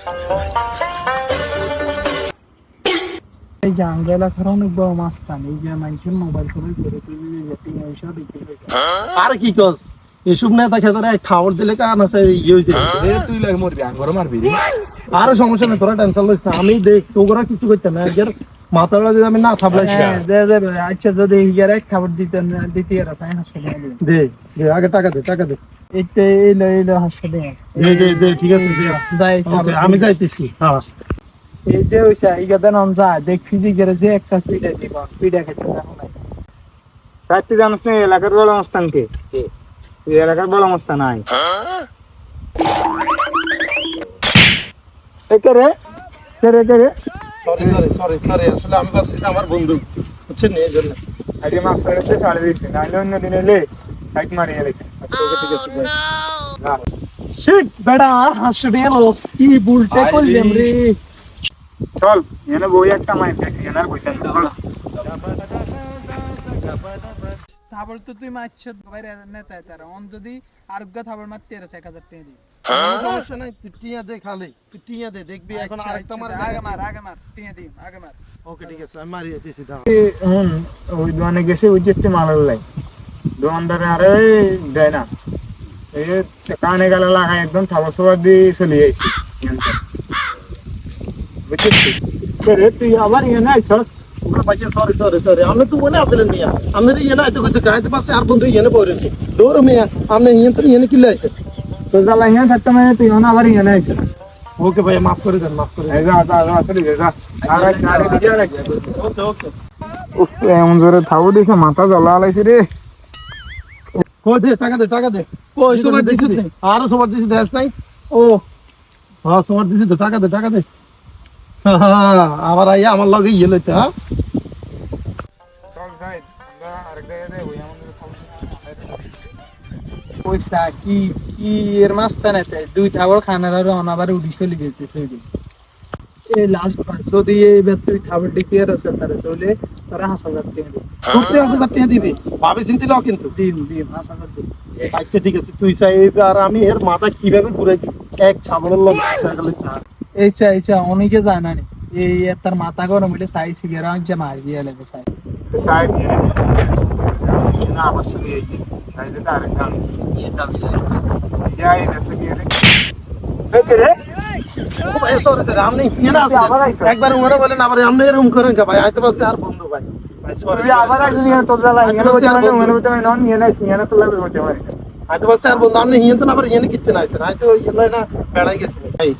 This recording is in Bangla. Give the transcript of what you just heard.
এই যে আঙ্গেলা খারাপ অনেক বড় মাস্তান, এই যে মানুষের মোবাইল সবাই করে আর কি কস এসব নেতা খেতারে খাবার দিলে কান আছে ইয়ে হয়েছে তুই লাগে মরবি আঙ্গরে মারবি আরো সমস্যা নেই, তোরা টেনশন লইস না। আমি দেখ তোরা কিছু করতে না, এর মাথাটা যদি আমি না থাবলাই আচ্ছা যদি ইয়ার এক খাবার দিতে এরা চাই হাসপাতালে দে দে আগে টাকা দে টাকা দে এইতে এইলো হাসপাতালে দে ঠিক আছে দে। যাই Okay, আমি যাইতেছি। হ্যাঁ এই যে হইছে ইগা দেন যা দেখছি যে একটা পিঠা দিবা পিঠা খেতে যাবো না। তুই জানিস না এলাকার বড় মস্তান কে? তুই এলাকার বড় মস্তান নাই কে রে সরি আসলে আমি ভাবছি যে আমার বন্ধু বুঝছেন এই জন্য। আজকে মাফ করে দিতে ছাড়ে দিচ্ছি, নাহলে অন্য দিন এলে সাইড মারিয়ে রেখে ঠিক আছে না শিট বেড়া আর হাসপাতাল কি বুলটে করলাম রে। চল এনে বই একটা মাইর খাইছি এনার বইতেন চল থাবল তো তুই মারছ বাইরে নেতা তারা অন যদি আরোগ্য থাবল মারতে এর 1000 টাকা দি। কোনো সমস্যা নাই, তুই টিয়া দে খালি, তুই টিয়া দে দেখবি এখন আরেকটা মার আগে মার টিয়া দি আগে মার। ওকে ঠিক আছে আমি মারিয়ে দিছি দাও। ওই দোকানে গেছে ওই যে মালার লাই দোকানদারে আরে দেয় না, এই যে কানে গালে লাগাই একদম থাবর সবার দিয়ে চলে যাইছি বুঝছিস তুই আবার এনে আইছস সরি আপনি তো মনে আসলেন মিয়া, আপনার ইয়ে না এত কিছু গাইতে পারছে আর বন্ধু ইয়ে পড়েছে দৌড় মিয়া, আপনি ইয়ে তো ইয়ে কিলে আছে। তো জ্বালা ইয়ে থাকতে মানে তুই আবার এনে আইছস। ওকে ভাই মাফ করে দেন এই যা আসলে যা আর আরে ভিডিও রাখ ওকে উফ এমন জোরে থাবো দেখে মাথা জ্বালা আলাইছে রে। কই দে টাকা দে কই সবার দিছিস নে? আরো সবার দিছি দেশ নাই। ও হ্যাঁ সবার দিছি তো টাকা দে আবার আইয়া আমার লগে ইয়ে লইতে। হ্যাঁ চল যাই আমরা আরেক জায়গায় যাই ওই আমাদের পয়সা কি এর মাস্তান এতে দুই থাবল খানার আর আবার উড়ি চলে যেতেছে ওইদিন। এই লাস্ট যদি এই তুই থাবল ডিপিয়ার আছে তারে তাহলে তারা 5000 টাকা দিবে। 50,000 টাকা দিবি, ভাবি চিন্তা লও কিন্তু। দিন 5000 দিন। আচ্ছা ঠিক আছে, তুই চাই আর আমি এর মাথা কিভাবে ঘুরে এক ছাগলের লগে এইসা অনেকে জানা নেই এই তার মাথা গরম হইলে চাই সিগারা যে মারি দিয়ে লাগে চাই সাইড না আবার শুনি এই তাইলে তো আরেক গান যাই দেশে গিয়ে রে রে সরি আপনি ইয়ে না আসলেন একবার উমরে বলেন আবার আপনি এরকম করেন কা ভাই আইতে বলছে আর বন্ধু ভাই তুই আবার আসলি না তোর জ্বালা এখানে বসে মানে মনে হতে নন নিয়ে নাই সিয়ানা তো লাগবে হতে পারে। আইতে বলছে আর বন্ধু আপনি ইয়ে তো না আবার ইয়ে কিনতে না আইছেন আইতে ইয়ে না বেড়াই গেছে ভাই।